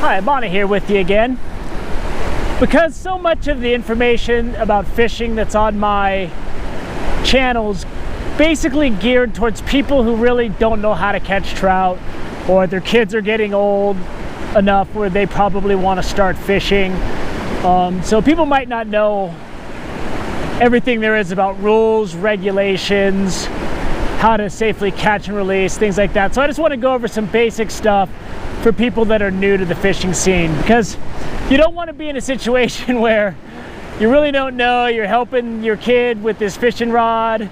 Hi, Bonnie here with you again. Because so much of the information about fishing that's on my channel's basically geared towards people who really don't know how to catch trout, or their kids are getting old enough where they probably want to start fishing. So people might not know everything there is about rules, regulations, how to safely catch and release, things like that. So I just want to go over some basic stuff for people that are new to the fishing scene, because you don't want to be in a situation where you really don't know, you're helping your kid with this fishing rod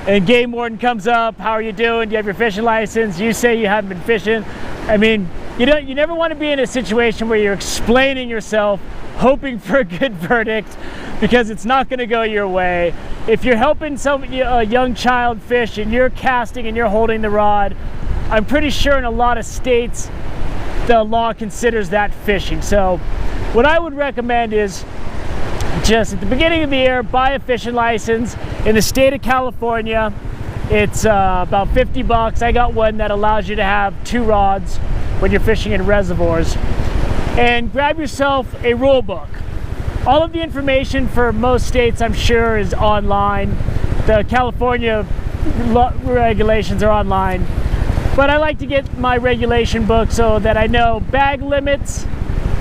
and Game Warden comes up, how are you doing? Do you have your fishing license? You say you haven't been fishing. I mean, you never want to be in a situation where you're explaining yourself, hoping for a good verdict, because it's not going to go your way. If you're helping a young child fish and you're casting and you're holding the rod, I'm pretty sure in a lot of states the law considers that fishing. So what I would recommend is just at the beginning of the year, buy a fishing license. In the state of California, it's about 50 bucks. I got one that allows you to have 2 rods when you're fishing in reservoirs. And grab yourself a rule book. All of the information for most states, I'm sure, is online. The California regulations are online. But I like to get my regulation book so that I know bag limits,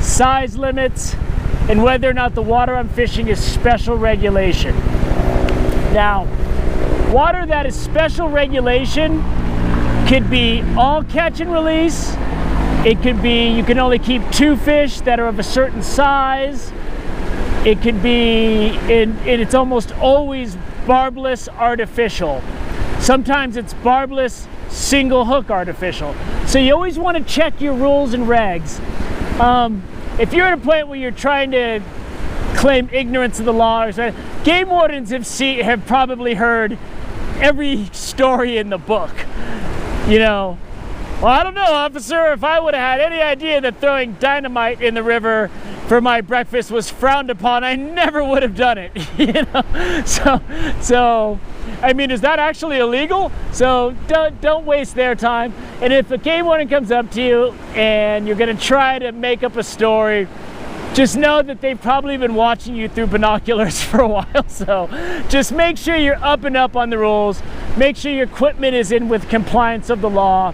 size limits, and whether or not the water I'm fishing is special regulation. Now, water that is special regulation could be all catch and release. It could be you can only keep 2 fish that are of a certain size. It could be, and it's almost always barbless artificial. Sometimes it's barbless single hook artificial. So you always want to check your rules and regs. If you're at a point where you're trying to claim ignorance of the law, or something, Game Wardens have probably heard every story in the book. You know, well, I don't know, officer, if I would have had any idea that throwing dynamite in the river for my breakfast was frowned upon, I never would have done it. You know, so I mean, is that actually illegal? So don't waste their time. And if a Game Warden comes up to you and you're going to try to make up a story, just know that they've probably been watching you through binoculars for a while. So just make sure you're up and up on the rules. Make sure your equipment is in with compliance of the law.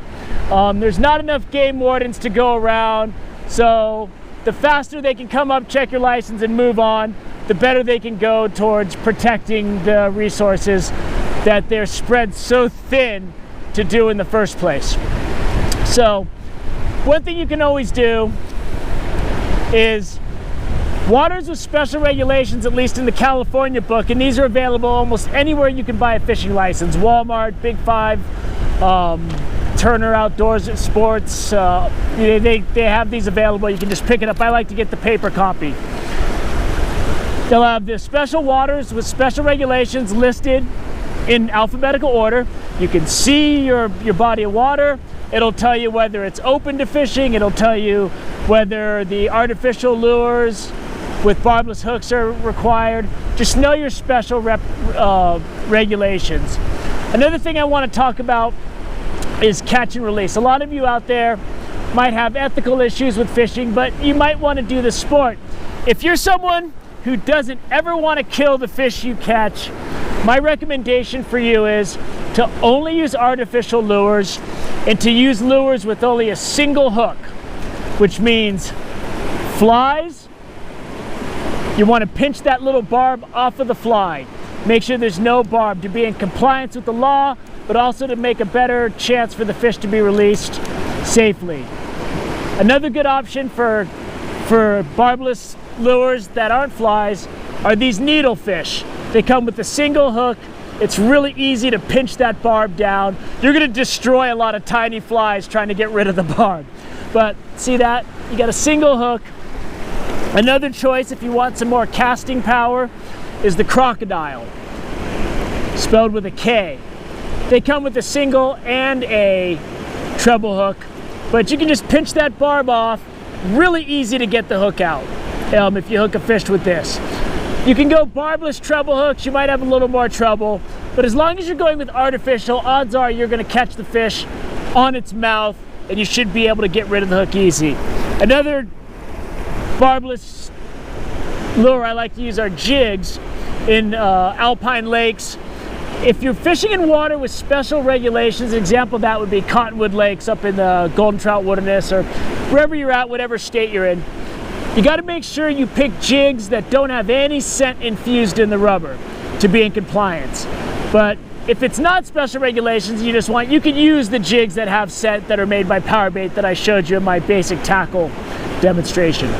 There's not enough Game Wardens to go around. So the faster they can come up, check your license, and move on, the better they can go towards protecting the resources that they're spread so thin to do in the first place. So one thing you can always do is waters with special regulations, at least in the California book, and these are available almost anywhere you can buy a fishing license. Walmart, Big Five, Turner Outdoors Sports, they have these available. You can just pick it up. I like to get the paper copy. They'll have the special waters with special regulations listed in alphabetical order. You can see your body of water. It'll tell you whether it's open to fishing. It'll tell you whether the artificial lures with barbless hooks are required. Just know your special regulations. Another thing I want to talk about is catch and release. A lot of you out there might have ethical issues with fishing, but you might want to do the sport. If you're someone who doesn't ever want to kill the fish you catch, my recommendation for you is to only use artificial lures and to use lures with only a single hook, which means flies. You want to pinch that little barb off of the fly. Make sure there's no barb to be in compliance with the law, but also to make a better chance for the fish to be released safely. Another good option for barbless lures that aren't flies are these needlefish. They come with a single hook. It's really easy to pinch that barb down. You're going to destroy a lot of tiny flies trying to get rid of the barb. But see that? You got a single hook. Another choice, if you want some more casting power, is the crocodile, spelled with a K. They come with a single and a treble hook, but you can just pinch that barb off. Really easy to get the hook out if you hook a fish with this. You can go barbless treble hooks. You might have a little more trouble, but as long as you're going with artificial, odds are you're going to catch the fish on its mouth and you should be able to get rid of the hook easy. Another barbless lure I like to use are jigs in alpine lakes. If you're fishing in water with special regulations, an example of that would be Cottonwood Lakes up in the Golden Trout Wilderness, or wherever you're at, whatever state you're in. You got to make sure you pick jigs that don't have any scent infused in the rubber to be in compliance. But if it's not special regulations, you can use the jigs that have scent that are made by Powerbait that I showed you in my basic tackle demonstration.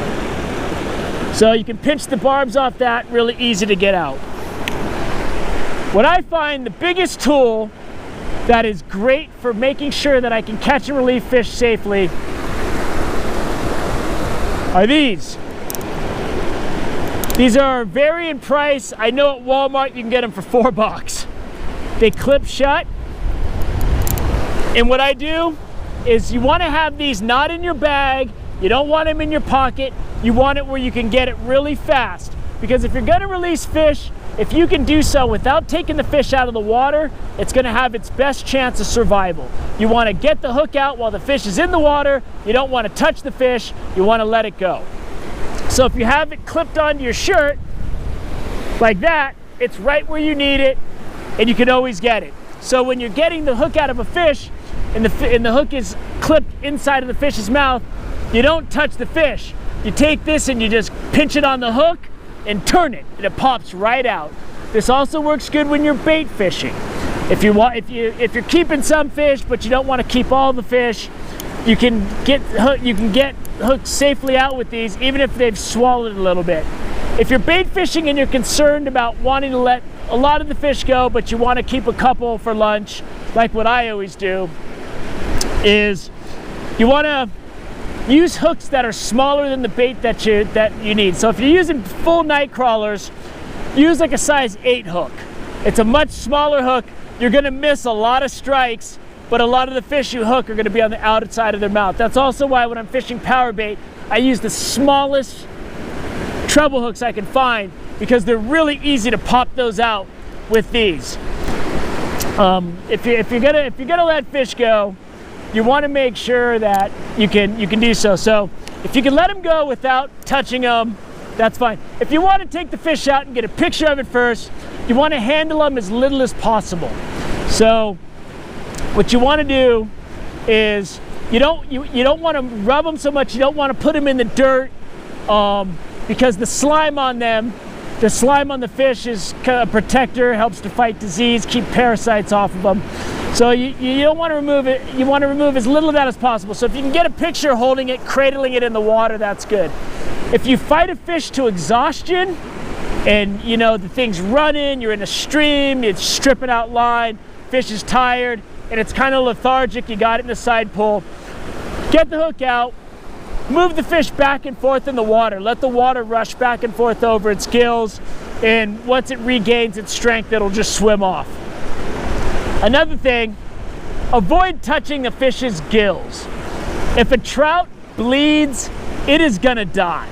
So you can pinch the barbs off that, really easy to get out. What I find the biggest tool that is great for making sure that I can catch and release fish safely are these. These are vary in price. I know at Walmart you can get them for $4. They clip shut. And what I do is you want to have these not in your bag. You don't want them in your pocket. You want it where you can get it really fast. Because if you're going to release fish, if you can do so without taking the fish out of the water, it's going to have its best chance of survival. You want to get the hook out while the fish is in the water. You don't want to touch the fish. You want to let it go. So if you have it clipped onto your shirt like that, it's right where you need it, and you can always get it. So when you're getting the hook out of a fish and the hook is clipped inside of the fish's mouth, you don't touch the fish. You take this and you just pinch it on the hook and turn it, and it pops right out. This also works good when you're bait fishing. If you're keeping some fish but you don't want to keep all the fish, you can get hooked safely out with these, even if they've swallowed a little bit. If you're bait fishing and you're concerned about wanting to let a lot of the fish go, but you want to keep a couple for lunch, like what I always do, is you want to use hooks that are smaller than the bait that you need. So if you're using full night crawlers, use like a size 8 hook. It's a much smaller hook. You're going to miss a lot of strikes, but a lot of the fish you hook are going to be on the outside of their mouth. That's also why when I'm fishing power bait, I use the smallest treble hooks I can find, because they're really easy to pop those out with these. If you're gonna let fish go, you want to make sure that you can do so. So if you can let them go without touching them, that's fine. If you want to take the fish out and get a picture of it first, you want to handle them as little as possible. So what you want to do is you don't want to rub them so much. You don't want to put them in the dirt, because the slime on the fish is a protector, helps to fight disease, keep parasites off of them. So you don't want to remove it. You want to remove as little of that as possible. So if you can get a picture holding it, cradling it in the water, that's good. If you fight a fish to exhaustion and the thing's running, you're in a stream, it's stripping out line, fish is tired, and it's kind of lethargic, you got it in a side pull, get the hook out, move the fish back and forth in the water. Let the water rush back and forth over its gills, and once it regains its strength, it'll just swim off. Another thing, avoid touching the fish's gills. If a trout bleeds, it is gonna die.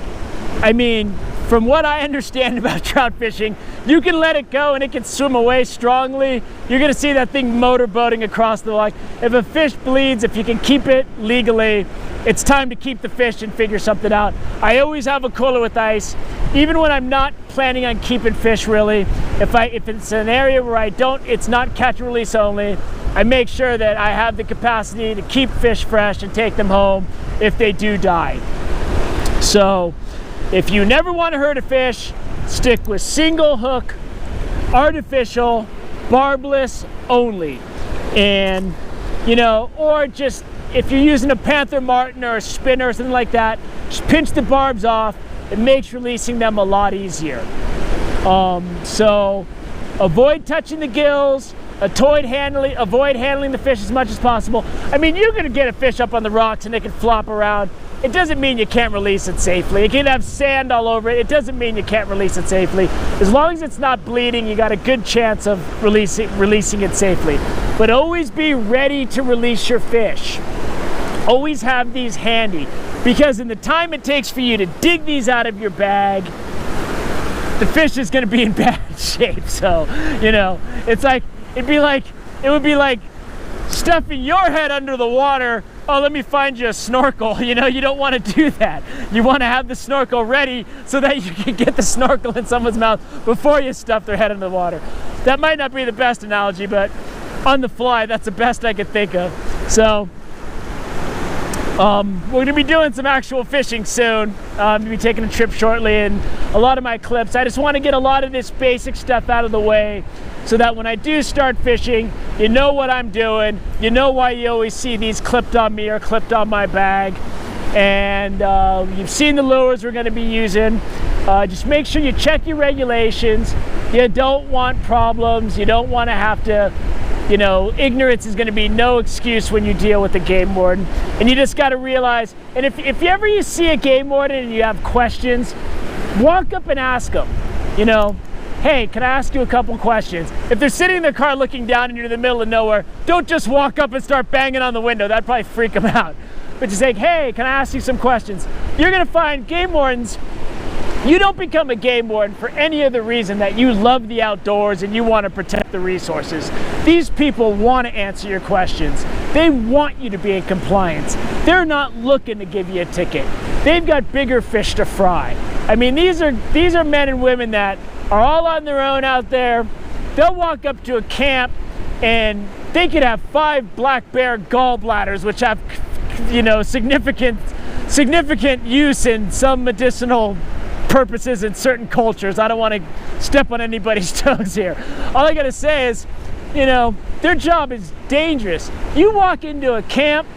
I mean, from what I understand about trout fishing, you can let it go and it can swim away strongly. You're gonna see that thing motorboating across the lake. If a fish bleeds, if you can keep it legally, it's time to keep the fish and figure something out. I always have a cooler with ice, even when I'm not planning on keeping fish really. If it's an area where it's not catch and release only, I make sure that I have the capacity to keep fish fresh and take them home if they do die. So if you never want to hurt a fish, stick with single hook, artificial, barbless only. And or just, if you're using a Panther Martin or a spinner or something like that, just pinch the barbs off. It makes releasing them a lot easier. So avoid touching the gills, avoid handling the fish as much as possible. I mean, you're gonna get a fish up on the rocks and it can flop around. It doesn't mean you can't release it safely. It can have sand all over it. It doesn't mean you can't release it safely. As long as it's not bleeding, you got a good chance of releasing it safely. But always be ready to release your fish. Always have these handy, because in the time it takes for you to dig these out of your bag, the fish is going to be in bad shape. So, it would be like stuffing your head under the water oh, let me find you a snorkel. You know, you don't want to do that. You want to have the snorkel ready so that you can get the snorkel in someone's mouth before you stuff their head in the water. That might not be the best analogy, but on the fly, that's the best I could think of. So we're going to be doing some actual fishing soon. We'll be taking a trip shortly, and a lot of my clips, I just want to get a lot of this basic stuff out of the way so that when I do start fishing, you know what I'm doing. You know why you always see these clipped on me or clipped on my bag. And you've seen the lures we're going to be using. Just make sure you check your regulations. You don't want problems. You don't want to have to, you know, ignorance is going to be no excuse when you deal with a game warden. And you just got to realize, and if ever you see a game warden and you have questions, walk up and ask them, you know, hey, can I ask you a couple questions? If they're sitting in their car looking down and you're in the middle of nowhere, don't just walk up and start banging on the window. That'd probably freak them out. But just say, hey, can I ask you some questions? You're going to find game wardens, you don't become a game warden for any other reason that you love the outdoors and you want to protect the resources. These people want to answer your questions. They want you to be in compliance. They're not looking to give you a ticket. They've got bigger fish to fry. I mean, these are men and women that are all on their own out there. They'll walk up to a camp and they could have 5 black bear gallbladders, which have, you know, significant use in some medicinal purposes in certain cultures. I don't want to step on anybody's toes here. All I gotta say is, you know, their job is dangerous. You walk into a camp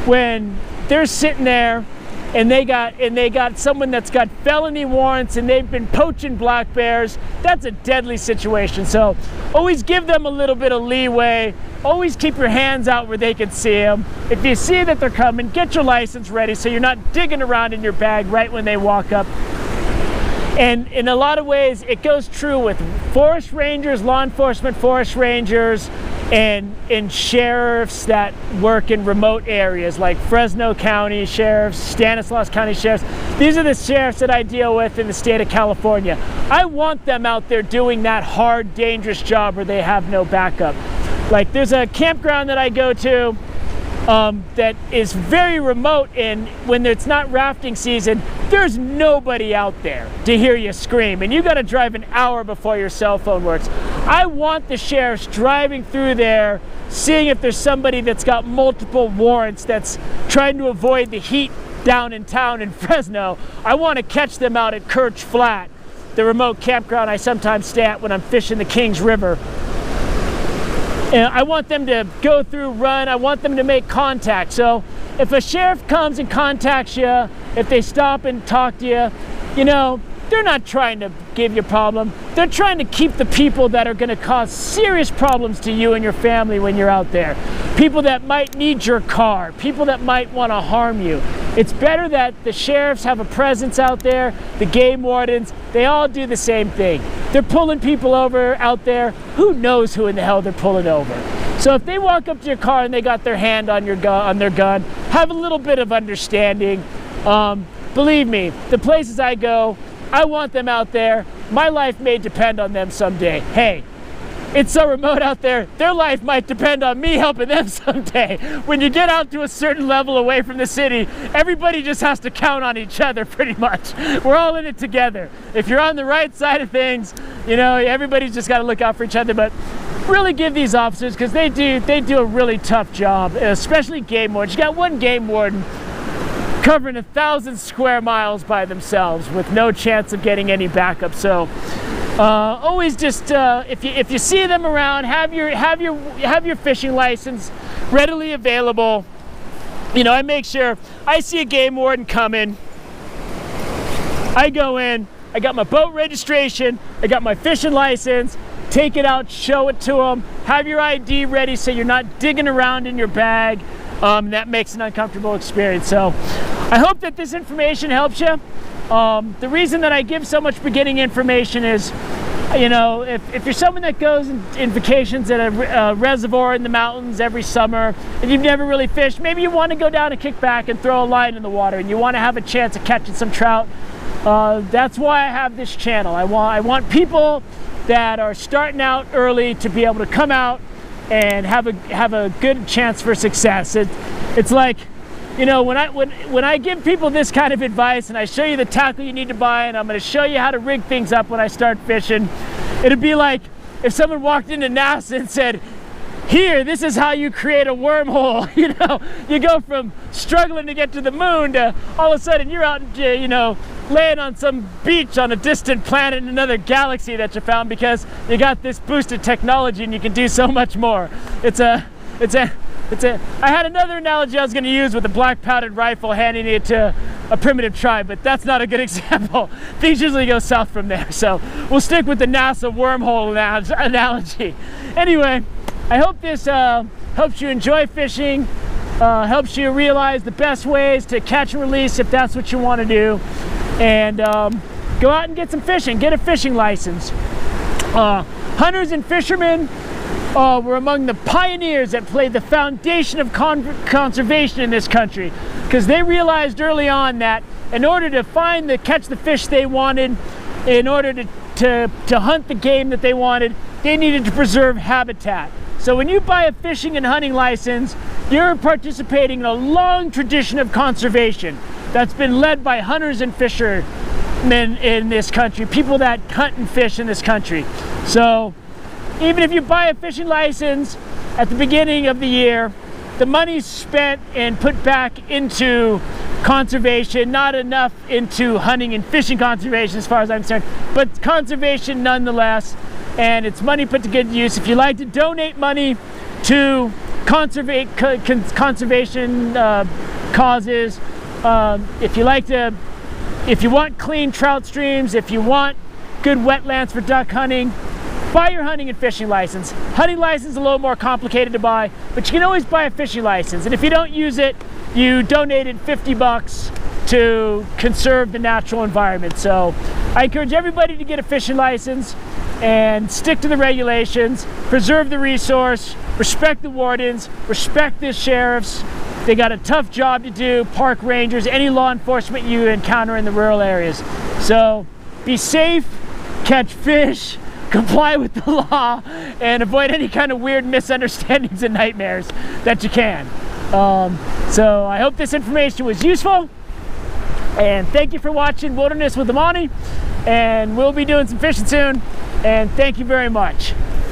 when they're sitting there and they got someone that's got felony warrants and they've been poaching black bears. That's a deadly situation. So always give them a little bit of leeway. Always keep your hands out where they can see them. If you see that they're coming, get your license ready so you're not digging around in your bag right when they walk up. And in a lot of ways, it goes true with forest rangers, law enforcement forest rangers, and sheriffs that work in remote areas like Fresno County sheriffs, Stanislaus County sheriffs. These are the sheriffs that I deal with in the state of California. I want them out there doing that hard, dangerous job where they have no backup. Like there's a campground that I go to that is very remote, and when it's not rafting season, there's nobody out there to hear you scream, and you got to drive an hour before your cell phone works. I want the sheriffs driving through there, seeing if there's somebody that's got multiple warrants that's trying to avoid the heat down in town in Fresno. I want to catch them out at Kirch Flat, the remote campground I sometimes stay at when I'm fishing the Kings River. And I want them to go through, run. I want them to make contact. So if a sheriff comes and contacts you, if they stop and talk to you, you know, they're not trying to give you a problem. They're trying to keep the people that are going to cause serious problems to you and your family when you're out there. People that might need your car, people that might want to harm you. It's better that the sheriffs have a presence out there, the game wardens, they all do the same thing. They're pulling people over out there. Who knows who in the hell they're pulling over? So if they walk up to your car and they got their hand on your gun, on their gun, have a little bit of understanding. Believe me, the places I go, I want them out there. My life may depend on them someday. Hey, it's so remote out there, their life might depend on me helping them someday. When you get out to a certain level away from the city, everybody just has to count on each other pretty much. We're all in it together. If you're on the right side of things, you know, everybody's just got to look out for each other. But really give these officers, because they do a really tough job, especially game wardens. You got one game warden covering 1,000 square miles by themselves with no chance of getting any backup. So always just if you see them around, have your fishing license readily available. You know, I make sure I see a game warden coming, I go in, I got my boat registration, I got my fishing license, take it out, show it to them, have your ID ready so you're not digging around in your bag. That makes an uncomfortable experience. So I hope that this information helps you. The reason that I give so much beginning information is, you know, if you're someone that goes in vacations at a reservoir in the mountains every summer and you've never really fished, maybe you want to go down and kick back and throw a line in the water and you want to have a chance of catching some trout. That's why I have this channel. I want people that are starting out early to be able to come out and have a good chance for success. It's like you know, when I give people this kind of advice and I show you the tackle you need to buy, and I'm going to show you how to rig things up when I start fishing, it'd be like if someone walked into NASA and said, here, this is how you create a wormhole. You know, you go from struggling to get to the moon to all of a sudden you're out, you know, laying on some beach on a distant planet in another galaxy that you found because you got this boosted technology and you can do so much more. I had another analogy I was going to use with a black powdered rifle handing it to a primitive tribe, but that's not a good example. Things usually go south from there, so we'll stick with the NASA wormhole analogy. Anyway, I hope this helps you enjoy fishing, helps you realize the best ways to catch and release if that's what you want to do, and go out and get some fishing, get a fishing license. Hunters and fishermen were among the pioneers that played the foundation of conservation in this country, because they realized early on that in order to catch the fish they wanted, in order to hunt the game that they wanted, they needed to preserve habitat. So when you buy a fishing and hunting license, you're participating in a long tradition of conservation that's been led by hunters and fishermen in this country, people that hunt and fish in this country. So even if you buy a fishing license at the beginning of the year, the money's spent and put back into conservation, not enough into hunting and fishing conservation as far as I'm concerned, but conservation nonetheless, and it's money put to good use. If you like to donate money to conservation causes, if you want clean trout streams, if you want good wetlands for duck hunting, buy your hunting and fishing license. Hunting license is a little more complicated to buy, but you can always buy a fishing license. And if you don't use it, you donated $50 to conserve the natural environment. So I encourage everybody to get a fishing license and stick to the regulations, preserve the resource, respect the wardens, respect the sheriffs. They got a tough job to do, park rangers, any law enforcement you encounter in the rural areas. So be safe, catch fish, comply with the law, and avoid any kind of weird misunderstandings and nightmares that you can. So I hope this information was useful, and thank you for watching Wilderness with Amani, and we'll be doing some fishing soon, and thank you very much.